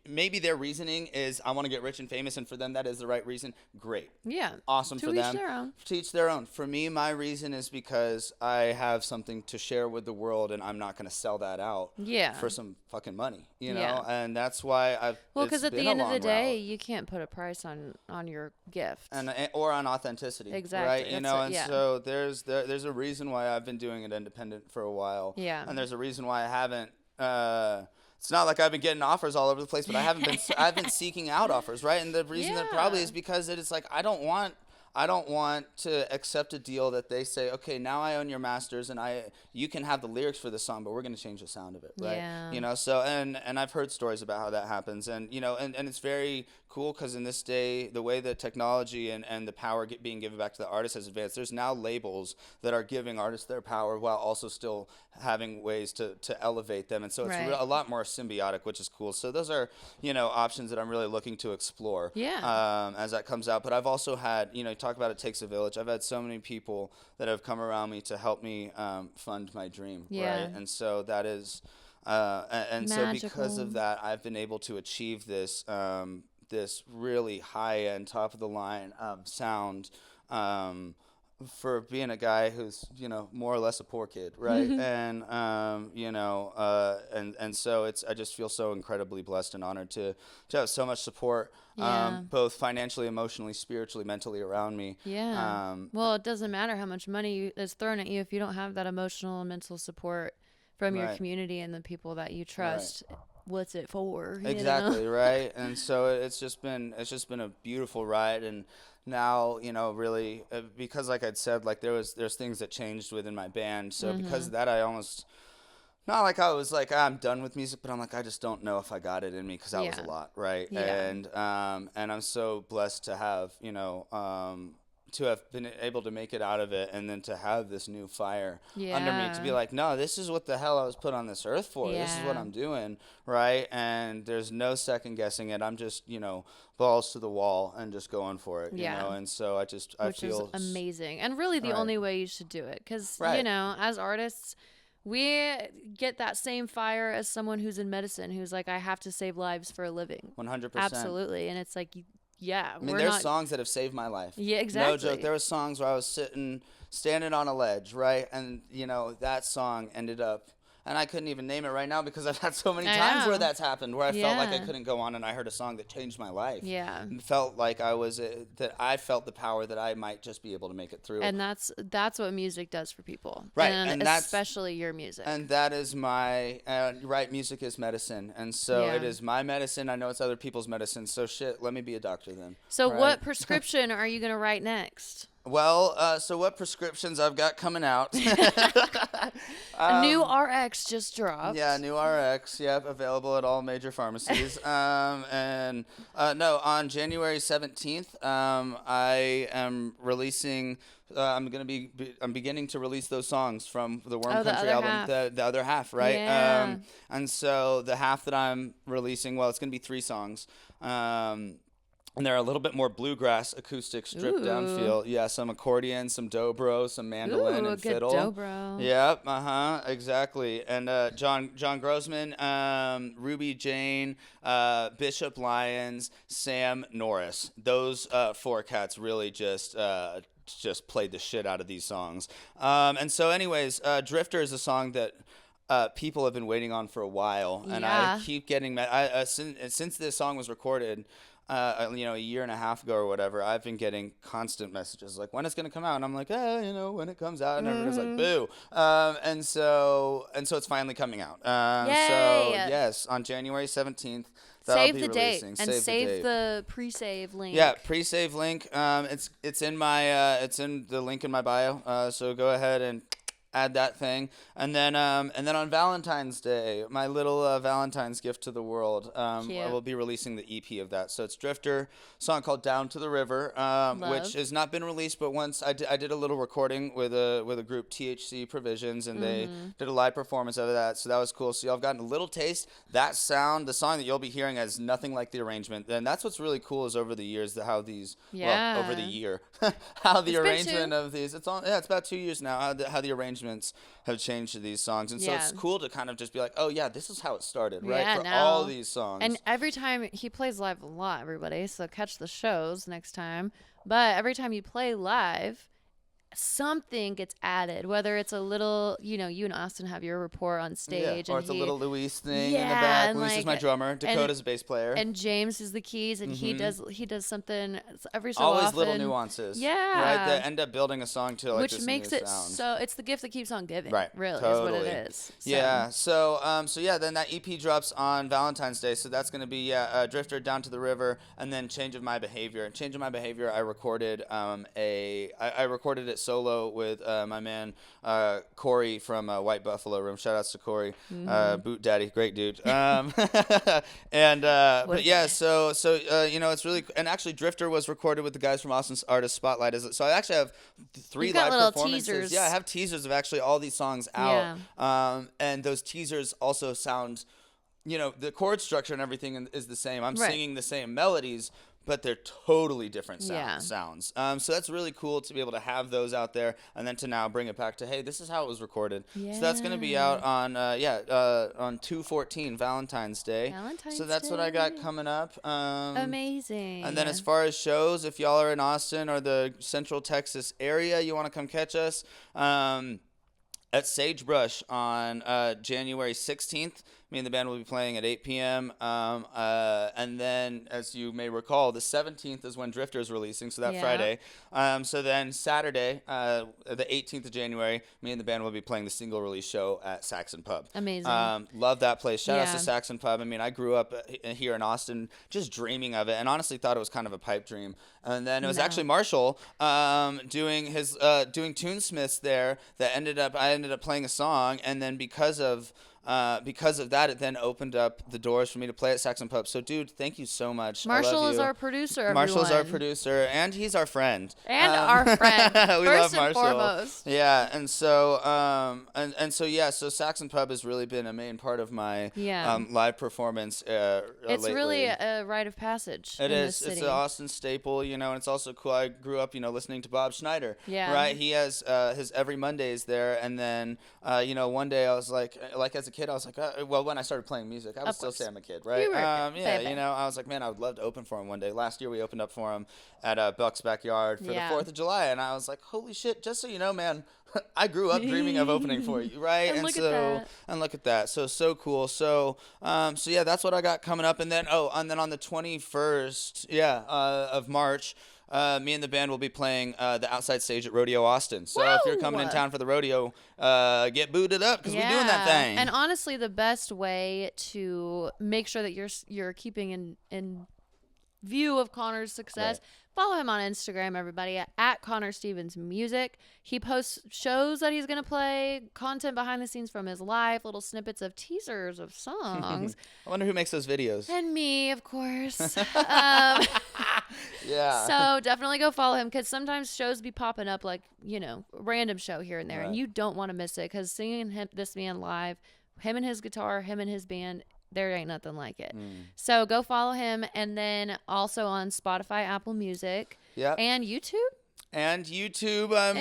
S2: Maybe their reasoning is I want to get rich and famous, and for them that is the right reason. Great,
S1: Yeah.
S2: awesome
S1: To
S2: for
S1: each
S2: them.
S1: their own.
S2: To each their own. For me, my reason is because I have something to share with the world, and I'm not going to sell that out.
S1: Yeah.
S2: For some fucking money,
S1: Yeah.
S2: and that's why I've.
S1: Well,
S2: because
S1: at the end of the day, you can't put a price on your gift.
S2: Or on authenticity.
S1: Exactly.
S2: Right. So there's a reason why I've been doing it independent for a while.
S1: Yeah.
S2: And there's a reason why I haven't. It's not like I've been getting offers all over the place, but I haven't been. I've been seeking out offers, right? And the reason that probably is because it's like I don't want to accept a deal that they say, okay, now I own your masters and you can have the lyrics for this song, but we're going to change the sound of it, right?
S1: Yeah.
S2: So and I've heard stories about how that happens, and and it's very cool because in this day, the way that technology and the power being given back to the artist has advanced, there's now labels that are giving artists their power while also still having ways to elevate them, and so it's a lot more symbiotic, which is cool. So those are options that I'm really looking to explore as that comes out. But I've also had talk about it takes a village. I've had so many people that have come around me to help me fund my dream, right? And so that is so because of that, I've been able to achieve this this really high end, top of the line sound for being a guy who's more or less a poor kid, right? And and so I just feel so incredibly blessed and honored to have so much support, both financially, emotionally, spiritually, mentally around me.
S1: Well, it doesn't matter how much money is thrown at you if you don't have that emotional and mental support from your community and the people that you trust. What's it for?
S2: Exactly, right? And so it's just been a beautiful ride. And now really because like I'd said, like there's things that changed within my band, so because of that I almost not like I was like I'm done with music, but I'm like I just don't know if I got it in me because that was a lot, right? And I'm so blessed to have to have been able to make it out of it, and then to have this new fire under me to be like, no, this is what the hell I was put on this earth for. This is what I'm doing, right? And there's no second guessing it. I'm just, balls to the wall and just going for it, And so I feel
S1: which is amazing, and really the only way you should do it, because as artists, we get that same fire as someone who's in medicine, who's like, I have to save lives for a living.
S2: 100%.
S1: Absolutely, and it's like. I mean,
S2: there's songs that have saved my life.
S1: Yeah, exactly.
S2: No joke. There were songs where I was standing on a ledge, right? And, that song ended up, and I couldn't even name it right now because I've had so many times where that's happened, where I felt like I couldn't go on, and I heard a song that changed my life.
S1: Yeah.
S2: And felt like that I felt the power that I might just be able to make it through.
S1: And that's what music does for people.
S2: Right.
S1: And especially your music.
S2: And that is my, music is medicine. And so it is my medicine. I know it's other people's medicine. So let me be a doctor then.
S1: So what prescription are you going to write next?
S2: Well, so what prescriptions I've got coming out?
S1: A new RX just dropped.
S2: Yeah, new RX. Yep, available at all major pharmacies. On January 17th, I am releasing. I'm beginning to release those songs from the Worm Country album, the other half, right?
S1: Yeah.
S2: And so the half that I'm releasing, it's going to be 3 songs. And they're a little bit more bluegrass, acoustic, stripped down feel. Yeah, some accordion, some dobro, some mandolin and fiddle.
S1: Dobro.
S2: Yep, exactly. And John Grossman, Ruby Jane, Bishop Lyons, Sam Norris. Those 4 cats really just played the shit out of these songs. And so anyways, Drifter is a song that people have been waiting on for a while, and I keep getting since this song was recorded a year and a half ago or whatever, I've been getting constant messages like, when it's going to come out? And I'm like, when it comes out. And everybody's like, boo. And so it's finally coming out. So yes, on January 17th,
S1: Save
S2: be
S1: the date
S2: releasing.
S1: and
S2: Save the date.
S1: the pre-save link.
S2: Yeah, pre-save link. It's in my it's in the link in my bio. So go ahead and add that thing, and then on Valentine's Day, my little Valentine's gift to the world. I will be releasing the EP of that. So it's Drifter, song called "Down to the River," which has not been released, but once I did a little recording with a group, THC Provisions, and they did a live performance of that. So that was cool. So y'all have gotten a little taste. That sound, the song that you'll be hearing, has nothing like the arrangement. And that's what's really cool is over the years how these over the year how the arrangement of these. It's about 2 years now. How the arrangements have changed to these songs, and so it's cool to kind of just be like, oh yeah, this is how it started, right? For all these songs.
S1: And every time he plays live a lot, everybody, so catch the shows next time. But every time you play live, something gets added, whether it's a little, you and Austin have your rapport on stage,
S2: or
S1: and
S2: it's a little Luis thing in the back. Luis is my drummer, Dakota's a bass player,
S1: and James is the keys, and he does something every so
S2: always
S1: often.
S2: little nuances, right, that end up building a song to like,
S1: which makes it sound. So it's the gift that keeps on giving,
S2: right?
S1: Really,
S2: totally.
S1: is what it is.
S2: So. Then that EP drops on Valentine's Day, so that's going to be Drifter, Down to the River, and then Change of My Behavior. Change of My Behavior, I recorded I recorded it solo with my man Corey from White Buffalo Room. Shout outs to Corey, Boot Daddy, great dude. But yeah, so it's really, and actually Drifter was recorded with the guys from Austin's Artist Spotlight. So I actually have 3 live performances.
S1: Teasers.
S2: Yeah, I have teasers of actually all these songs out, and those teasers also sound, the chord structure and everything is the same. I'm singing the same melodies, but they're totally different sounds. So that's really cool to be able to have those out there, and then to now bring it back to, hey, this is how it was recorded. Yeah. So that's going to be out on 2/14, Valentine's Day. So that's what I got coming up.
S1: Amazing.
S2: And then as far as shows, if y'all are in Austin or the Central Texas area, you want to come catch us at Sagebrush on January 16th. Me and the band will be playing at 8 p.m. And then, as you may recall, the 17th is when Drifter is releasing, so that Friday. So then Saturday, the 18th of January, me and the band will be playing the single release show at Saxon Pub.
S1: Amazing.
S2: Love that place. Shout out to Saxon Pub. I mean, I grew up here in Austin just dreaming of it, and honestly thought it was kind of a pipe dream. And then it was actually Marshall doing Tunesmiths there that I ended up playing a song, and then because of that, it then opened up the doors for me to play at Saxon Pub. So, dude, thank you so much.
S1: Marshall is our producer, everyone.
S2: Marshall's our producer, and he's our friend.
S1: And our friend.
S2: We
S1: First
S2: love Marshall.
S1: and foremost.
S2: Yeah, and so so Saxon Pub has really been a main part of my live performance.
S1: It's
S2: lately.
S1: really a rite of passage.
S2: It is.
S1: This city.
S2: It's an Austin staple, and it's also cool. I grew up, listening to Bob Schneider.
S1: Yeah.
S2: Right. He has his every Mondays there, and then one day I was like as a kid, I was like, when I started playing music, I would still say I'm a kid, right?
S1: You were a kid.
S2: I was like, man, I would love to open for him one day. Last year we opened up for him at Buck's backyard for the 4th of July, and I was like, holy shit! Just so you know, man, I grew up dreaming of opening for you, right?
S1: and look at that.
S2: So cool. So yeah, that's what I got coming up, and then on the 21st, of March. Me and the band will be playing the outside stage at Rodeo Austin. So if you're coming in town for the rodeo, get booted up because we're doing that thing.
S1: And honestly, the best way to make sure that you're keeping in view of Connor's success, follow him on Instagram, everybody, at Connor Stevens Music. He posts shows that he's going to play, content behind the scenes from his life, little snippets of teasers of songs.
S2: I wonder who makes those videos.
S1: And me, of course.
S2: Yeah.
S1: So definitely go follow him, because sometimes shows be popping up like, random show here and there, and you don't want to miss it, because seeing this man live, him and his guitar, him and his band, there ain't nothing like it. So go follow him, and then also on Spotify, Apple Music, and YouTube.
S2: And YouTube, I'm,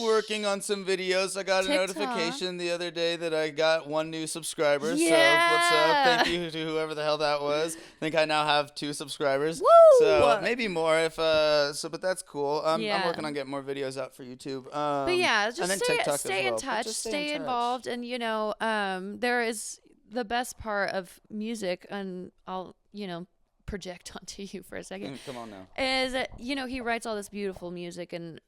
S2: working on some videos. I got a notification the other day that I got 1 new subscriber.
S1: Yeah.
S2: So what's up? Thank you to whoever the hell that was. I think I now have 2 subscribers.
S1: Woo!
S2: So maybe more if but that's cool. I'm working on getting more videos out for YouTube.
S1: But yeah, just stay in
S2: well.
S1: touch, stay involved, and there is the best part of music, and I'll project onto you for a second.
S2: Come on now.
S1: Is that, he writes all this beautiful music, and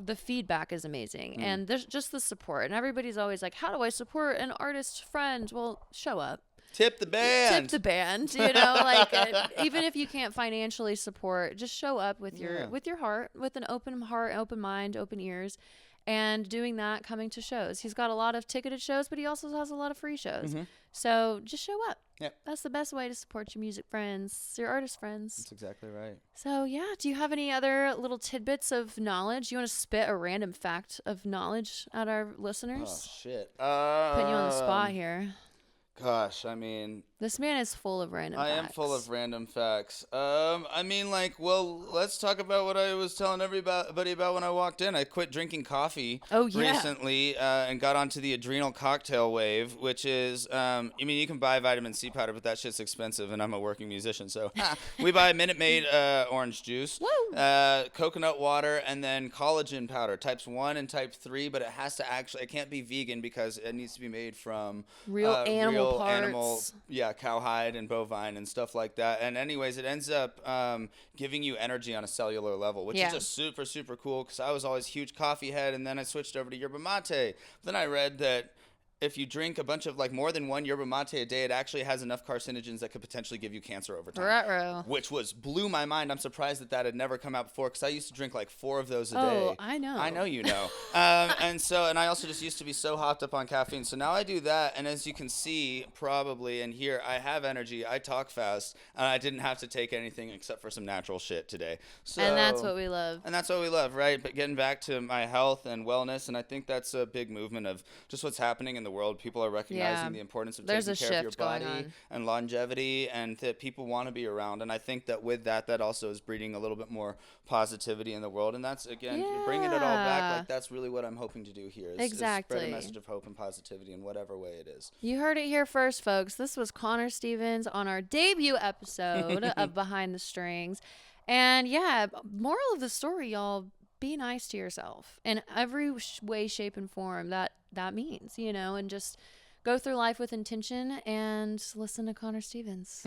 S1: the feedback is amazing, and there's just the support, and everybody's always like, how do I support an artist friend? Well, show up.
S2: Tip the band.
S1: Tip the band, you know, like even if you can't financially support, just show up with your heart, with an open heart, open mind, open ears, and doing that, coming to shows. He's got a lot of ticketed shows, but he also has a lot of free shows. So just show up.
S2: Yep.
S1: That's the best way to support your music friends, your artist friends.
S2: That's exactly right.
S1: So yeah, do you have any other little tidbits of knowledge? You want to spit a random fact of knowledge at our listeners?
S2: Oh shit.
S1: Putting you on the spot here.
S2: Gosh, I mean,
S1: this man is full of random facts.
S2: I am full of random facts. I mean, like, well, let's talk about what I was telling everybody about when I walked in. I quit drinking coffee recently and got onto the adrenal cocktail wave, which is, I mean, you can buy vitamin C powder, but that shit's expensive, and I'm a working musician, so we buy Minute Maid orange juice, coconut water, and then collagen powder, types 1 and type 3, but it can't be vegan because it needs to be made from
S1: real animal parts.
S2: Cowhide and bovine and stuff like that. And anyways, it ends up giving you energy on a cellular level, which is just super, super cool because I was always a huge coffee head, and then I switched over to yerba mate. Then I read that if you drink a bunch of, like, more than one yerba mate a day, it actually has enough carcinogens that could potentially give you cancer over time.
S1: Ruh-roh.
S2: Which blew my mind. I'm surprised that had never come out before because I used to drink like 4 of those a day.
S1: Oh, I know.
S2: I know you know. And I also just used to be so hopped up on caffeine. So now I do that, and as you can see probably and hear, I have energy. I talk fast, and I didn't have to take anything except for some natural shit today.
S1: And that's what we love.
S2: And that's what we love, right? But getting back to my health and wellness, and I think that's a big movement of just what's happening in the world. People are recognizing the importance of taking care of your body and longevity, and that people want to be around. And I think that with that also is breeding a little bit more positivity in the world. And that's, again, bringing it all back. Like, that's really what I'm hoping to do here. Is spread a message of hope and positivity in whatever way it is.
S1: You heard it here first, folks. This was Connor Stevens on our debut episode of Behind the Strings. And yeah, moral of the story, y'all, be nice to yourself in every way, shape, and form that means, you know, and just go through life with intention and listen to Connor Stevens.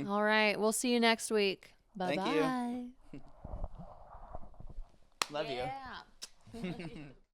S1: All right. We'll see you next week. Bye-bye.
S2: Thank you. Love you.